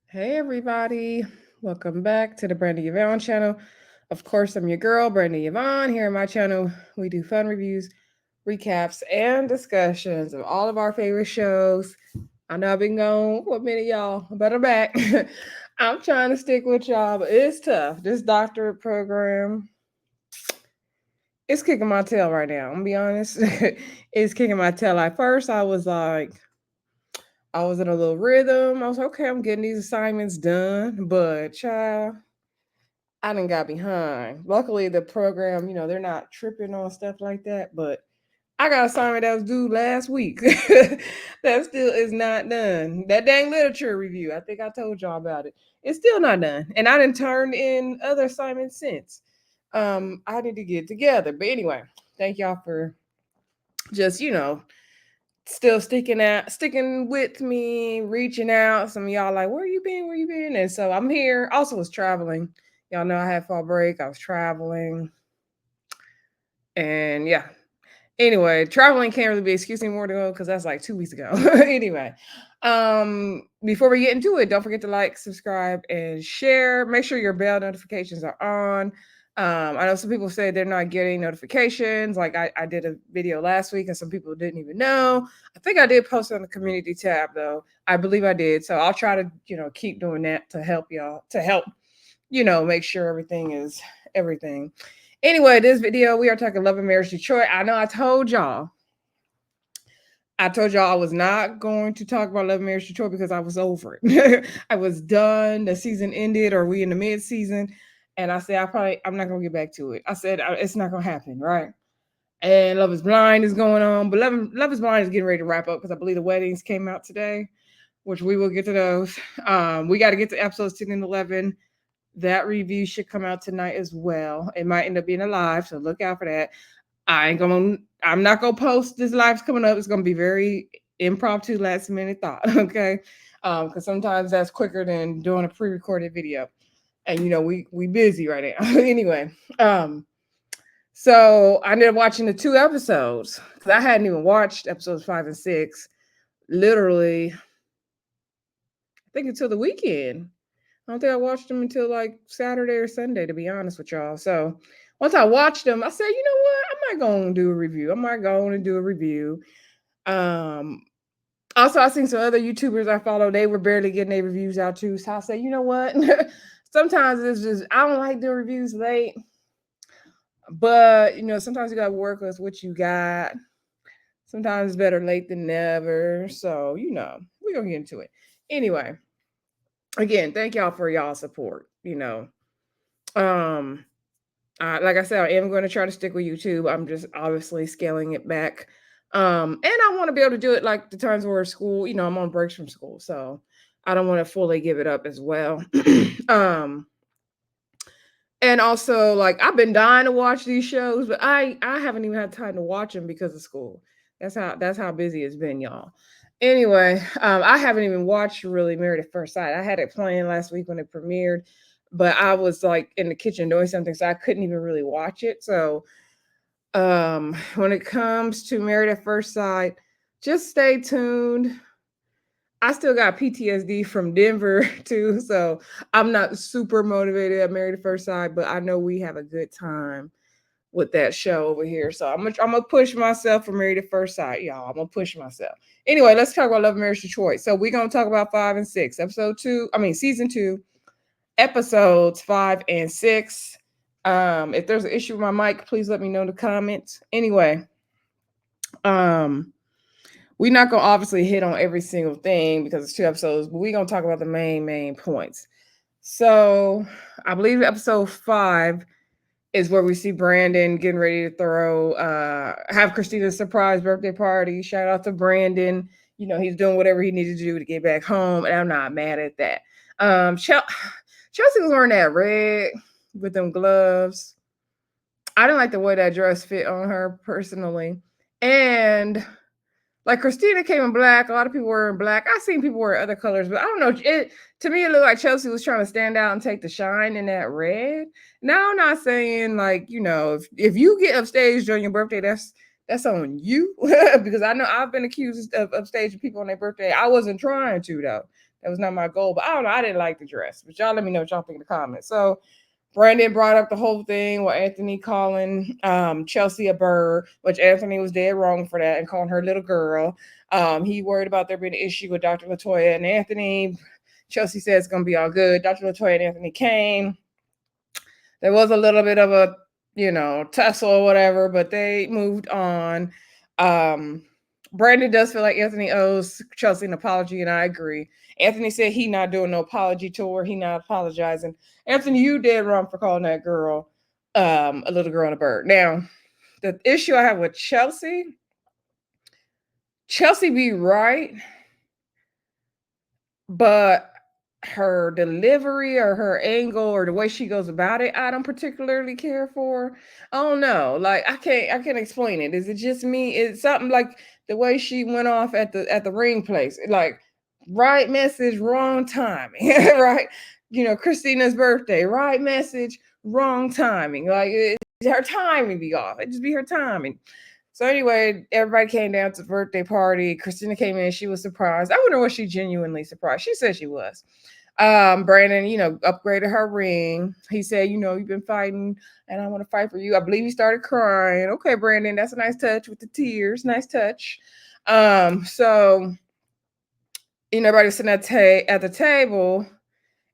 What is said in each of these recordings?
Hey everybody, welcome back to the Brandy Yvonne channel. Of course, I'm your girl, Brandy Yvonne. Here on my channel, we do fun reviews, recaps, and discussions of all of our favorite shows. I know I've been gone for a minute, y'all, but I'm back. I'm trying to stick with y'all, but it's tough. This doctorate program, it's kicking my tail right now. I'm gonna be honest. It's kicking my tail. At first, I was in a little rhythm. I was like, okay, I'm getting these assignments done, but child, I done got behind. Luckily, the program, they're not tripping on stuff like that. But I got an assignment that was due last week that still is not done. That dang literature review, I think I told y'all about it. It's still not done, and I didn't turn in other assignments since. I need to get together. But anyway, thank y'all for just still sticking with me, reaching out. Some of y'all like, where you been? Where you been? And so I'm here. Also was traveling. Y'all know I had fall break. I was traveling. And yeah. Anyway, traveling can't really be an excuse anymore to go because that's like 2 weeks ago. Anyway. Before we get into it, don't forget to like, subscribe, and share. Make sure your bell notifications are on. I know some people say they're not getting notifications. Like I did a video last week and some people didn't even know. I think I did post on the community tab though. I believe I did. So I'll try to, keep doing that to help y'all, to help, make sure everything is everything. Anyway, this video, we are talking Love and Marriage Detroit. I know I told y'all I was not going to talk about Love and Marriage Detroit because I was over it. I was done. The season ended, or we in the mid season, and I said I'm not gonna get back to it. I said it's not gonna happen, right? And Love Is Blind is going on, but Love Is Blind is getting ready to wrap up because I believe the weddings came out today, which we will get to those. We got to get to episodes 10 and 11. That review should come out tonight as well. It might end up being a live, so look out for that. I'm not gonna post this live's coming up. It's gonna be very impromptu, last minute thought, okay? Because sometimes that's quicker than doing a pre-recorded video. And we busy right now. Anyway, so I ended up watching the 2 episodes because I hadn't even watched episodes 5 and 6. Literally, I think until the weekend. I don't think I watched them until like Saturday or Sunday, to be honest with y'all. So once I watched them, I said, you know what? I'm not going to do a review. I'm not going to do a review. Um, Also, I seen some other YouTubers I follow. They were barely getting their reviews out too. So I said, you know what? Sometimes it's just I don't like doing reviews late, but sometimes you got to work with what you got. Sometimes it's better late than never. So we're gonna get into it anyway. Again, thank y'all for y'all support. Um, like I said, I am going to try to stick with YouTube. I'm just obviously scaling it back. And I want to be able to do it like the times where school, I'm on breaks from school. So I don't want to fully give it up as well. um, and also like I've been dying to watch these shows, but I haven't even had time to watch them because of school. That's how busy it's been, y'all. Anyway, I haven't even watched really Married at First Sight. I had it playing last week when it premiered, but I was like in the kitchen doing something, so I couldn't even really watch it. So when it comes to Married at First Sight, just stay tuned. I still got PTSD from Denver too, so I'm not super motivated at Married at First Sight, but I know we have a good time with that show over here. So I'm gonna push myself for Married at First Sight, y'all. I'm gonna push myself. Anyway, let's talk about Love and Marriage Detroit. So we're gonna talk about 5 and 6, season 2, episodes 5 and 6. If there's an issue with my mic, please let me know in the comments. Anyway, um, we're not gonna obviously hit on every single thing because it's 2 episodes, but we're gonna talk about the main points. So I believe episode 5 is where we see Brandon getting ready to have Kristina's surprise birthday party. Shout out to Brandon. He's doing whatever he needed to do to get back home, and I'm not mad at that. Chelsea was wearing that red with them gloves. I didn't like the way that dress fit on her personally. And like Kristina came in black. A lot of people were in black. I've seen people wear other colors, but I don't know. To me, it looked like Chelsea was trying to stand out and take the shine in that red. Now, I'm not saying like if you get upstaged on your birthday, that's on you because I know I've been accused of upstaging people on their birthday. I wasn't trying to though, That was not my goal. But I don't know. I didn't like the dress. But y'all let me know what y'all think in the comments. So Brandon brought up the whole thing with Anthony calling Chelsea a bird, which Anthony was dead wrong for that and calling her little girl. He worried about there being an issue with Dr. Latoya and Anthony. Chelsea said it's gonna be all good. Dr. Latoya and Anthony came. There was a little bit of a, tussle or whatever, but they moved on. Um, Brandon does feel like Anthony owes Chelsea an apology, and I agree. Anthony said he not doing no apology tour. He not apologizing. Anthony, you did wrong for calling that girl a little girl and a bird. Now, the issue I have with Chelsea be right, but her delivery or her angle or the way she goes about it, I don't particularly care for. I don't know. Like I can't explain it. Is it just me? It's something like the way she went off at the ring place. Like right message, wrong timing. Right? Christina's birthday, right message, wrong timing. Like her timing be off. It just be her timing. So anyway, everybody came down to the birthday party. Christina came in. She was surprised. I wonder was she genuinely surprised. She said she was. Brandon, upgraded her ring. He said, you've been fighting and I want to fight for you. I believe he started crying. Okay, Brandon, that's a nice touch with the tears. Nice touch. So everybody sitting at the table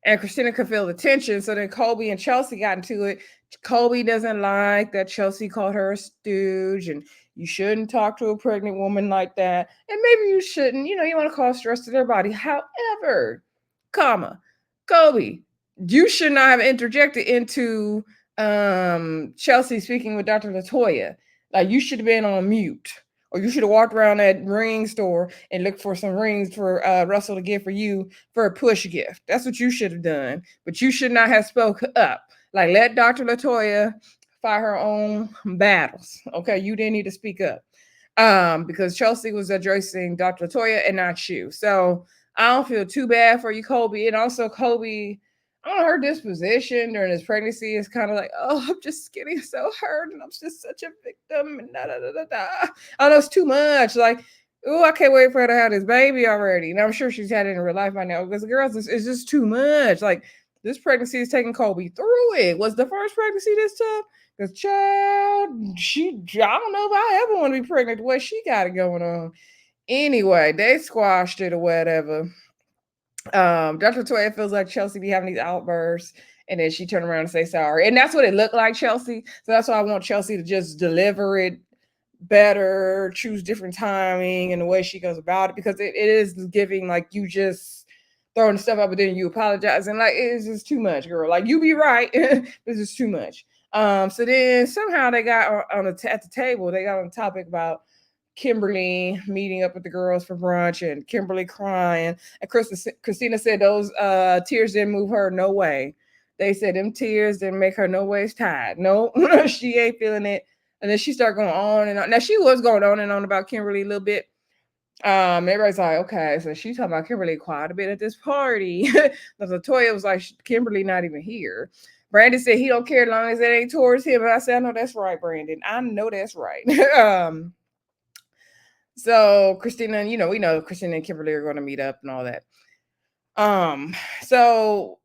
and Christina could feel the tension. So then Kolby and Chelsea got into it. Kolby doesn't like that Chelsea called her a stooge and you shouldn't talk to a pregnant woman like that. And maybe you shouldn't, you want to cause stress to their body. However, Kolby, you should not have interjected into Chelsea speaking with Dr. Latoya. Like you should have been on mute. Or you should have walked around that ring store and looked for some rings for Russell to get for you for a push gift. That's what you should have done. But you should not have spoke up. Like let Dr. Latoya fight her own battles. Okay, you didn't need to speak up. Because Chelsea was addressing Dr. Latoya and not you. So I don't feel too bad for you, Kolby. And also Kolby, I don't know, her disposition during his pregnancy is kind of like, oh, I'm just getting so hurt and I'm just such a victim and da da da da da. I know it's too much. Like, oh, I can't wait for her to have this baby already. And I'm sure she's had it in real life by now because the girls, it's just too much. Like, this pregnancy is taking Kolby through it. Was the first pregnancy this tough? Because, child, I don't know if I ever want to be pregnant the way she got it going on. Anyway, they squashed it or whatever. Dr. Toya feels like Chelsea be having these outbursts, and then she turned around and say sorry. And that's what it looked like, Chelsea. So that's why I want Chelsea to just deliver it better, choose different timing and the way she goes about it, because it is giving like you just throwing stuff up and then you apologize. And like it's just too much, girl. Like you be right. This is too much. So then somehow they got at the table, they got on the topic about Kimberly meeting up with the girls for brunch and Kimberly crying. And Kristina said those tears didn't move her no way. They said them tears didn't make her no ways tired. No, she ain't feeling it. And then she started going on and on. Now she was going on and on about Kimberly a little bit. Everybody's like, okay, so she's talking about Kimberly quite a bit at this party. Latoya was like, Kimberly not even here. Brandon said he don't care as long as it ain't towards him. And I said, I know that's right, Brandon. I know that's right. So Kristina, we know Kristina and Kimberly are going to meet up and all that. So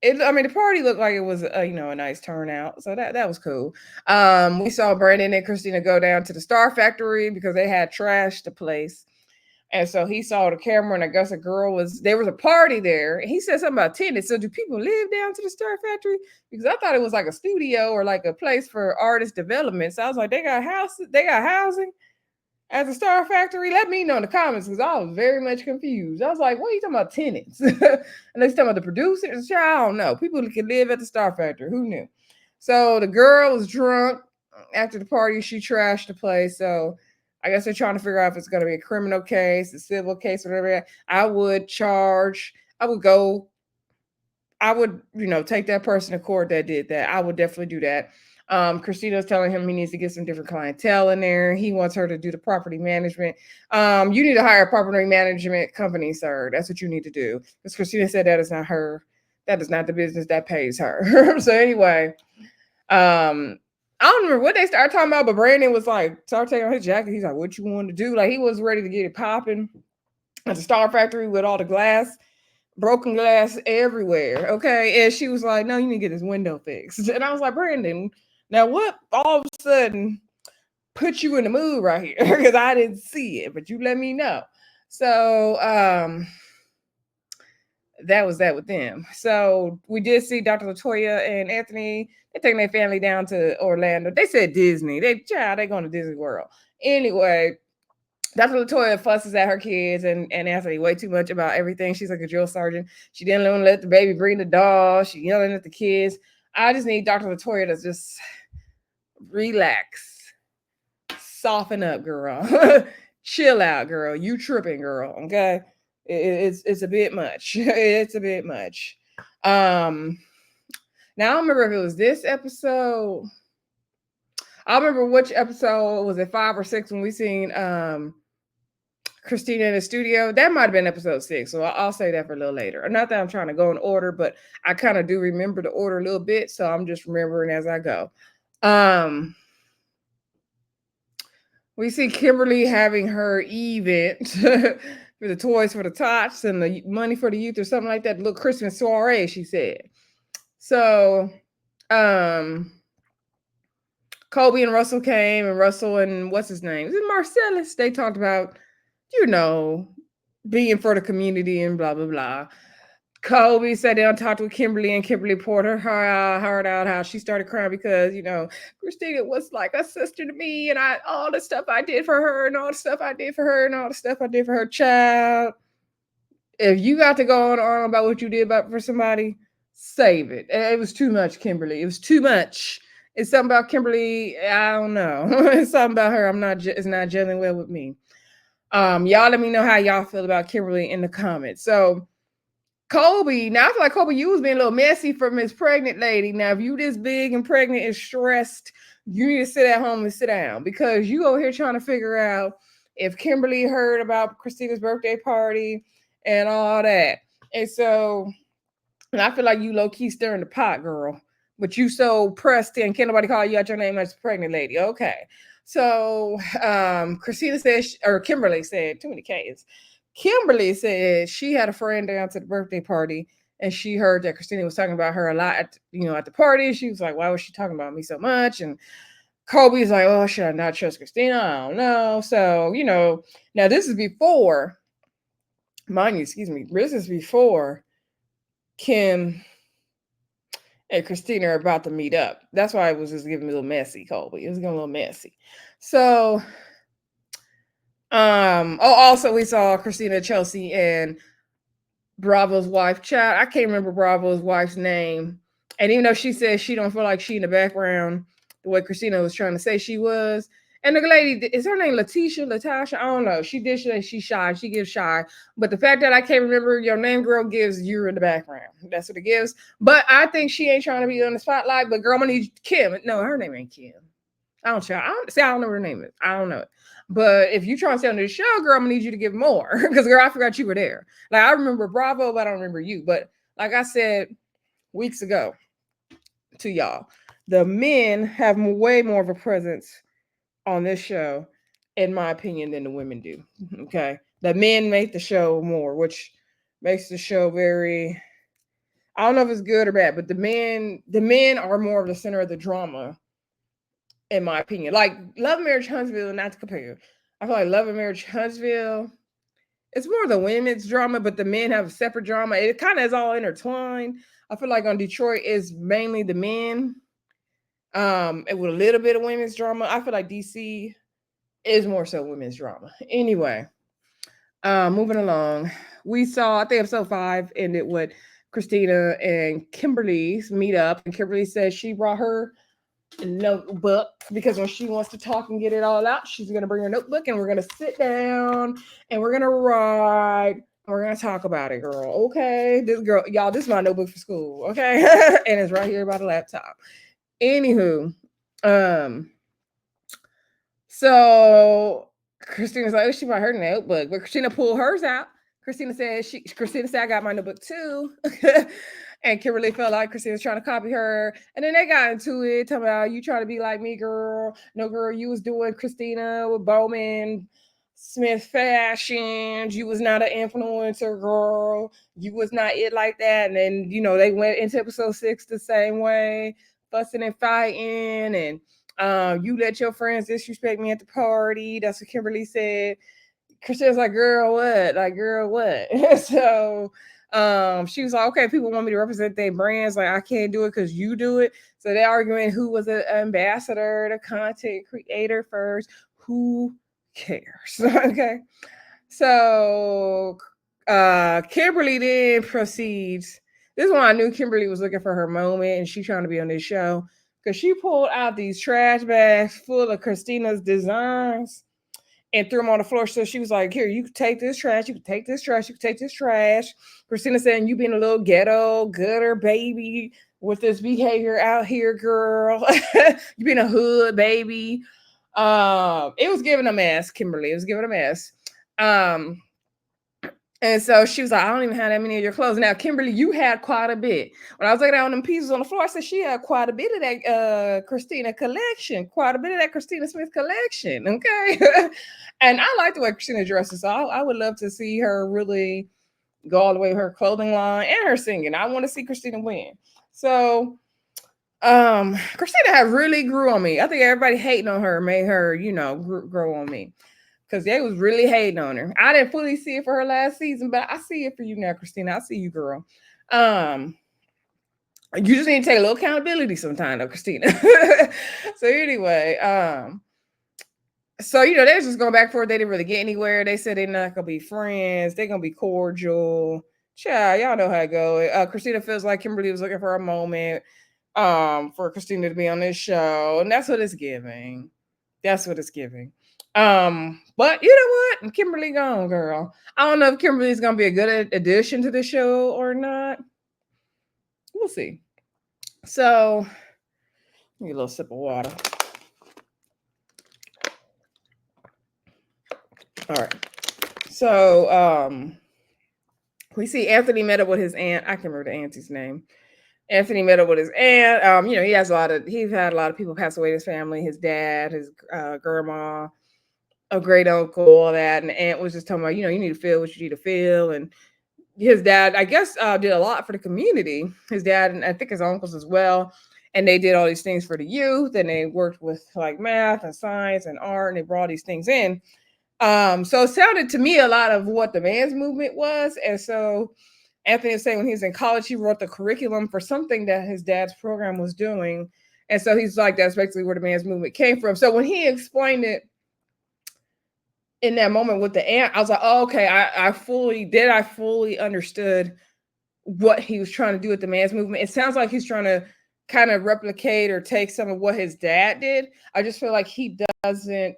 the party looked like it was a nice turnout, so that was cool. We saw Brandon and Kristina go down to the Star Factory because they had trashed the place, and so he saw the camera, and I guess there was a party there, and he said something about tenants. So do people live down to the Star Factory? Because I thought it was like a studio or like a place for artist development. So I was like, they got housing at the Star Factory. Let me know in the comments because I was very much confused. I was like, what are you talking about, tenants? And they talking about the producers? I don't know. People can live at the Star Factory. Who knew? So the girl was drunk after the party. She trashed the place. So I guess they're trying to figure out if it's going to be a criminal case, a civil case, whatever. I would take that person to court that did that. I would definitely do that. Christina's telling him he needs to get some different clientele in there. He wants her to do the property management. You need to hire a property management company, sir. That's what you need to do. Because Kristina said that is not her. That is not the business that pays her. So anyway, I don't remember what they started talking about, but Brandon was like, started taking off his jacket. He's like, what you want to do? Like he was ready to get it popping at the Star Factory with all the glass. broken glass everywhere. Okay. And she was like, no, you need to get this window fixed. And I was like, Brandon, now what all of a sudden put you in the mood right here? Because I didn't see it, but you let me know. So that was that with them. So we did see Dr. Latoya and Anthony. They're taking their family down to Orlando. They said Disney. They going to Disney World. Anyway, Dr. Latoya fusses at her kids and Anthony way too much about everything. She's like a drill sergeant. She didn't want to let the baby bring the doll. She yelling at the kids. I just need Dr. Latoya to just relax, soften up, girl. Chill out, girl. You tripping, girl. Okay, it's a bit much. It's a bit much. Now I don't remember if it was this episode. I remember which episode was it, 5 or 6, when we seen Kristina in the studio. That might have been episode 6, so I'll say that for a little later. Not that I'm trying to go in order, but I kind of do remember the order a little bit, so I'm just remembering as I go. We see Kimberly having her event for the toys for the tots and the money for the youth or something like that. Little Christmas soiree, she said. So, Kolby and Russell came, and Russell and what's his name? Is it Marcellus? They talked about, being for the community and blah, blah, blah. Kolby sat down, talked with Kimberly, and Kimberly poured her heart out how she started crying because, Kristina was like a sister to me, and all the stuff I did for her, and all the stuff I did for her, and all the stuff I did for her child. If you got to go on about what you did for somebody, save it. It was too much, Kimberly. It was too much. It's something about Kimberly. I don't know. It's something about her. It's not gelling well with me. Y'all let me know how y'all feel about Kimberly in the comments. So, Kolby, now I feel like Kolby, you was being a little messy from his pregnant lady. Now, if you this big and pregnant and stressed, you need to sit at home and sit down, because you over here trying to figure out if Kimberly heard about Kristina's birthday party and all that. And so, and I feel like you low key stirring the pot, girl. But you so pressed in, can't nobody call you out your name as pregnant lady. Okay. So Kristina said, or Kimberly said, too many K's. Kimberly said she had a friend down to the birthday party, and she heard that Kristina was talking about her a lot at the party. She was like, why was she talking about me so much? And Kolby's like, oh, should I not trust Kristina? I don't know. So, now this is before, mind you, excuse me, this is before Kim and Kristina are about to meet up. That's why it was just getting a little messy, Kolby. It was getting a little messy. So, also we saw Kristina, Chelsea, and Bravo's wife, Chad. I can't remember Bravo's wife's name. And even though she said she don't feel like she in the background the way Kristina was trying to say she was. And the lady, is her name Latasha? I don't know. She did say she's shy. She gives shy. But the fact that I can't remember your name, girl, gives you in the background. That's what it gives. But I think she ain't trying to be on the spotlight. But girl, I'm gonna need Kim. No, her name ain't Kim. I don't know what her name is. I don't know it. But if you try to stay on this show, girl, I'm gonna need you to give more. Because girl, I forgot you were there. Like, I remember Bravo, but I don't remember you. But like I said weeks ago to y'all, the men have way more of a presence on this show, in my opinion, than the women do. Okay. The men make the show more, which makes the show very, I don't know if it's good or bad, but the men are more of the center of the drama, in my opinion. Like Love and Marriage Huntsville, not to compare. I feel like Love and Marriage Huntsville, it's more the women's drama, but the men have a separate drama. It kind of is all intertwined. I feel like on Detroit is mainly the men, and with a little bit of women's drama. I feel like DC is more so women's drama. Anyway, moving along, we saw, I think episode 5 ended with Kristina and Kimberly's meet up, and Kimberly says she brought her notebook because when she wants to talk and get it all out, she's gonna bring her notebook, and we're gonna sit down and we're gonna write and we're gonna talk about it, girl. Okay, this girl, y'all, this is my notebook for school. Okay. And it's right here by the laptop. Anywho, so Kristina's like, oh, she brought her notebook, but Kristina pulled hers out. Kristina said, I got my notebook too. And Kimberly felt like Kristina was trying to copy her. And then they got into it, talking about, you trying to be like me, girl. No, girl, you was doing Kristina with Bowman. Smith fashions. You was not an influencer girl. You was not it like that. And then, they went into episode 6 the same way, fussing and fighting. And you let your friends disrespect me at the party. That's what Kimberly said. Kristina's like, girl, what? Like, girl, what? So she was like, okay, people want me to represent their brands. Like, I can't do it because you do it. So they're arguing who was an ambassador, the content creator first. Who cares? Okay. So Kimberly then proceeds. This is when I knew Kimberly was looking for her moment and she's trying to be on this show. Because she pulled out these trash bags full of Kristina's designs and threw them on the floor. So she was like, here, you can take this trash, you can take this trash, you can take this trash. Kristina saying, you being a little ghetto, gutter baby with this behavior out here, girl. You being a hood baby. It was giving a mess, Kimberly. It was giving a mess. And so she was like, I don't even have that many of your clothes. Now, Kimberly, you had quite a bit. When I was looking at them pieces on the floor, I said she had quite a bit of that Kristina collection, quite a bit of that Kristina Smith collection. Okay. And I like the way Kristina dresses. So I would love to see her really go all the way with her clothing line and her singing. I want to see Kristina win. So Kristina had really grew on me. I think everybody hating on her made her, grow on me. Because they was really hating on her. I didn't fully see it for her last season, but I see it for you now, Kristina. I see you, girl. You just need to take a little accountability sometime, though, Kristina. So anyway, so they're just going back and forth. They didn't really get anywhere. They said they're not gonna be friends. They're gonna be cordial. Child, y'all know how it goes. Kristina feels like Kimberly was looking for a moment for Kristina to be on this show, and that's what it's giving. That's what it's giving. But you know what? Kimberly gone, girl. I don't know if Kimberly's gonna be a good addition to the show or not. We'll see. So, get a little sip of water. All right. So, we see Anthony met up with his aunt. I can't remember the auntie's name. Anthony met up with his aunt. He's had a lot of people pass away in his family. His dad, his grandma, a great uncle, all that. And the aunt was just talking about, you need to feel what you need to feel. And his dad, I guess, did a lot for the community. His dad, and I think his uncles as well. And they did all these things for the youth. And they worked with like math and science and art. And they brought these things in. So it sounded to me a lot of what the man's movement was. And so Anthony was saying when he was in college, he wrote the curriculum for something that his dad's program was doing. And so he's like, that's basically where the man's movement came from. So when he explained it in that moment with the aunt, I was like, oh, okay, I fully understood what he was trying to do with the man's movement. It sounds like he's trying to kind of replicate or take some of what his dad did. I just feel like he doesn't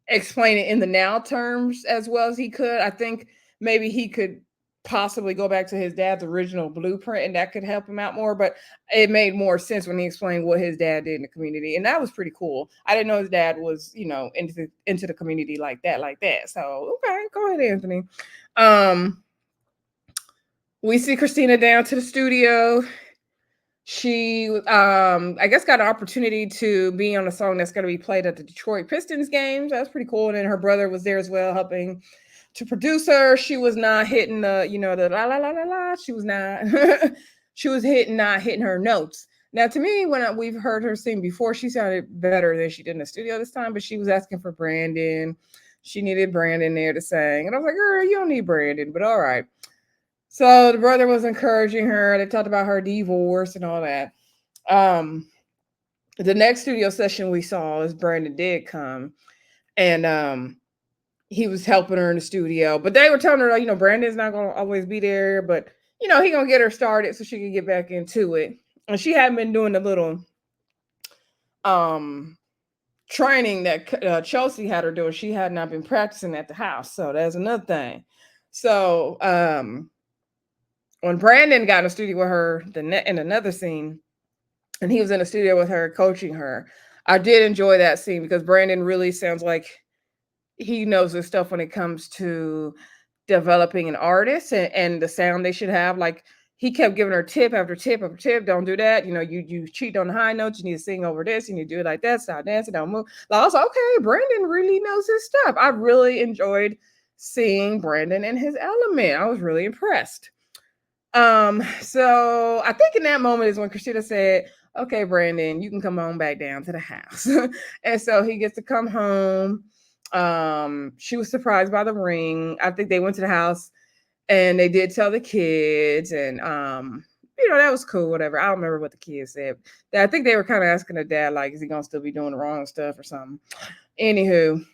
explain it in the now terms as well as he could. I think maybe he could possibly go back to his dad's original blueprint and that could help him out more, but it made more sense when he explained what his dad did in the community, and that was pretty cool. I didn't know his dad was into the community like that. So okay, go ahead, Anthony. We see Kristina down to the studio. She I guess got an opportunity to be on a song that's going to be played at the Detroit Pistons games. That's pretty cool. And then her brother was there as well, helping to produce her. She was not hitting the the la la la la la. She was not she was not hitting her notes. Now, to me, when we've heard her sing before, she sounded better than she did in the studio this time, but she was asking for Brandon. She needed Brandon there to sing. And I was like, girl, you don't need Brandon, but all right. So the brother was encouraging her. They talked about her divorce and all that. The next studio session we saw is Brandon did come, and he was helping her in the studio. But they were telling her, Brandon's not going to always be there, but he going to get her started so she can get back into it. And she hadn't been doing the little training that Chelsea had her doing. She had not been practicing at the house, so that's another thing. So when Brandon got in the studio with her in another scene, and he was in the studio with her coaching her, I did enjoy that scene because Brandon really sounds like he knows his stuff when it comes to developing an artist and the sound they should have. Like, he kept giving her tip after tip after tip. Don't do that. You cheat on the high notes. You need to sing over this. You need to do it like that. Stop dancing. Don't move. Like, I was like, okay, Brandon really knows his stuff. I really enjoyed seeing Brandon in his element. I was really impressed. So I think in that moment is when Kristina said, okay, Brandon, you can come on back down to the house. And so he gets to come home. She was surprised by the ring. I think they went to the house and they did tell the kids, and that was cool, whatever. I don't remember what the kids said. I think they were kind of asking the dad, like, is he gonna still be doing the wrong stuff or something? Anywho,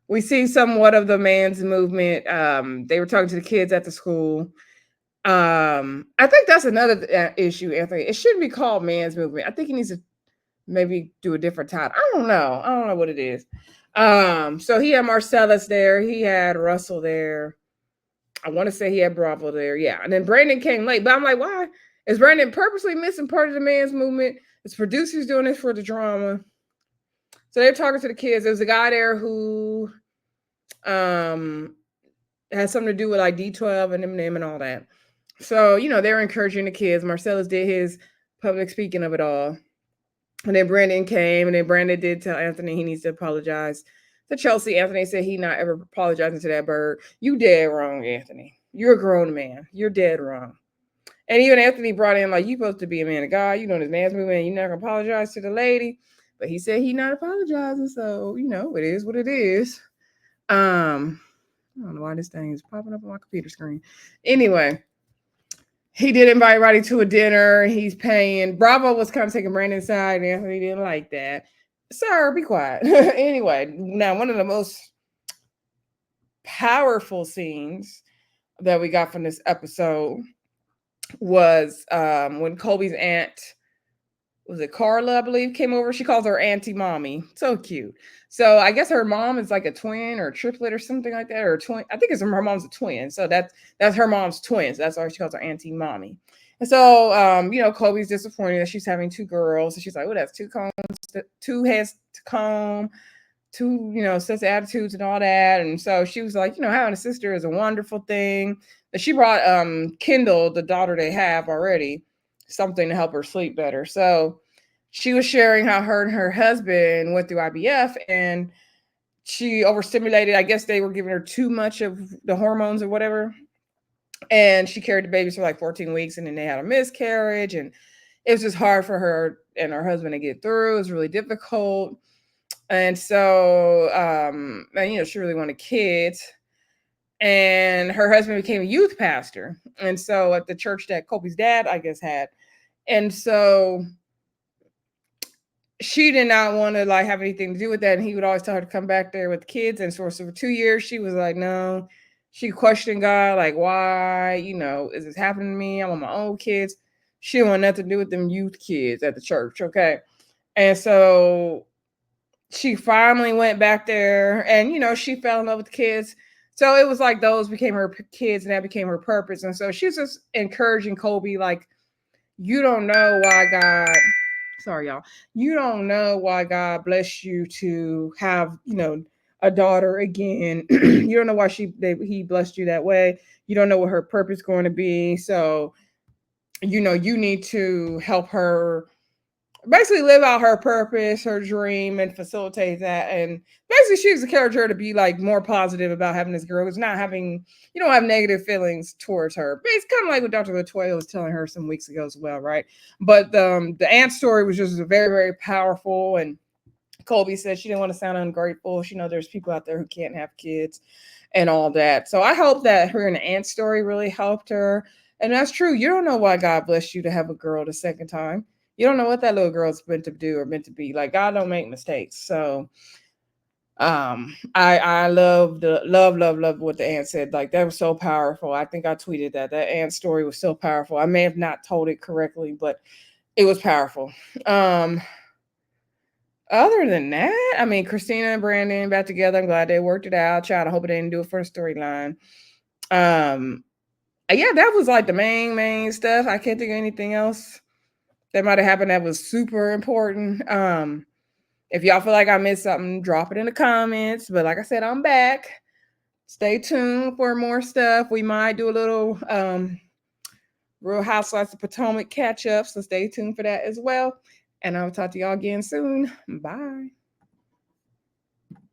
we see somewhat of the man's movement. They were talking to the kids at the school. I think that's another issue, Anthony. It shouldn't be called man's movement. I think he needs to maybe do a different title. I don't know what it is. So he had Marcellus there. He had Russell there. I want to say he had Bravo there. Yeah. And then Brandon came late. But I'm like, why? Is Brandon purposely missing part of the man's movement? Is producers doing this for the drama? So they're talking to the kids. There was a guy there who had something to do with like D12 and Eminem and all that. So, they're encouraging the kids. Marcellus did his public speaking of it all. And then Brandon came, and then Brandon did tell Anthony he needs to apologize to Chelsea. Anthony said he not ever apologizing to that bird. You dead wrong, Anthony. You're a grown man. You're dead wrong. And even Anthony brought in, like, you supposed to be a man of God. You know this man's movement. You're not going to apologize to the lady. But he said he not apologizing. So, it is what it is. I don't know why this thing is popping up on my computer screen. Anyway, he did invite Roddy to a dinner. He's paying. Bravo was kind of taking Brandon's side, and Anthony didn't like that. Sir, be quiet. Anyway, now one of the most powerful scenes that we got from this episode was when Kolby's aunt, was it Carla, I believe, came over. She calls her Auntie Mommy. So cute. So I guess her mom is like a twin or a triplet or something like that, or a twin. I think her mom's a twin. So that's her mom's twin. So that's why she calls her Auntie Mommy. And so, Kolby's disappointed that she's having two girls. So she's like, oh, that's two heads to comb, two, sets of attitudes and all that. And so she was like, having a sister is a wonderful thing. But she brought Kendall, the daughter they have already, something to help her sleep better. So she was sharing how her and her husband went through IVF, and she overstimulated. I guess they were giving her too much of the hormones or whatever. And she carried the babies for like 14 weeks, and then they had a miscarriage, and it was just hard for her and her husband to get through. It was really difficult. And so, she really wanted kids. And her husband became a youth pastor. And so at the church that Kolby's dad, I guess, had. And so she did not want to like have anything to do with that. And he would always tell her to come back there with kids. And so for 2 years, she was like, no. She questioned God, like, why, is this happening to me? I want my own kids. She didn't want nothing to do with them youth kids at the church. Okay. And so she finally went back there, and, she fell in love with the kids. So it was like those became her kids, and that became her purpose. And so she was just encouraging Kolby, like, you don't know why God, sorry, y'all. You don't know why God blessed you to have, a daughter again. You don't know why he blessed you that way. You don't know what her purpose is going to be. So, you need to help her basically live out her purpose, her dream, and facilitate that. And basically she was a character to be like more positive about having this girl who's not having, you don't have negative feelings towards her. But it's kind of like what Dr. Latoya was telling her some weeks ago as well, right? But the aunt story was just very, very powerful. And Kolby said she didn't want to sound ungrateful. She knows there's people out there who can't have kids and all that. So I hope that her and the aunt story really helped her. And that's true. You don't know why God blessed you to have a girl the second time. You don't know what that little girl's meant to do or meant to be. Like, God don't make mistakes. So I love what the aunt said. Like, that was so powerful. I think I tweeted that aunt story was so powerful. I may have not told it correctly, but it was powerful. Other than that, I mean, Kristina and Brandon back together. I'm glad they worked it out. Child, I hope it didn't do it for a storyline. Yeah, that was like the main stuff. I can't think of anything else that might have happened that was super important. If y'all feel like I missed something, drop it in the comments. But like I said, I'm back. Stay tuned for more stuff. We might do a little Real Housewives of Potomac catch up. So stay tuned for that as well. And I'll talk to y'all again soon. Bye.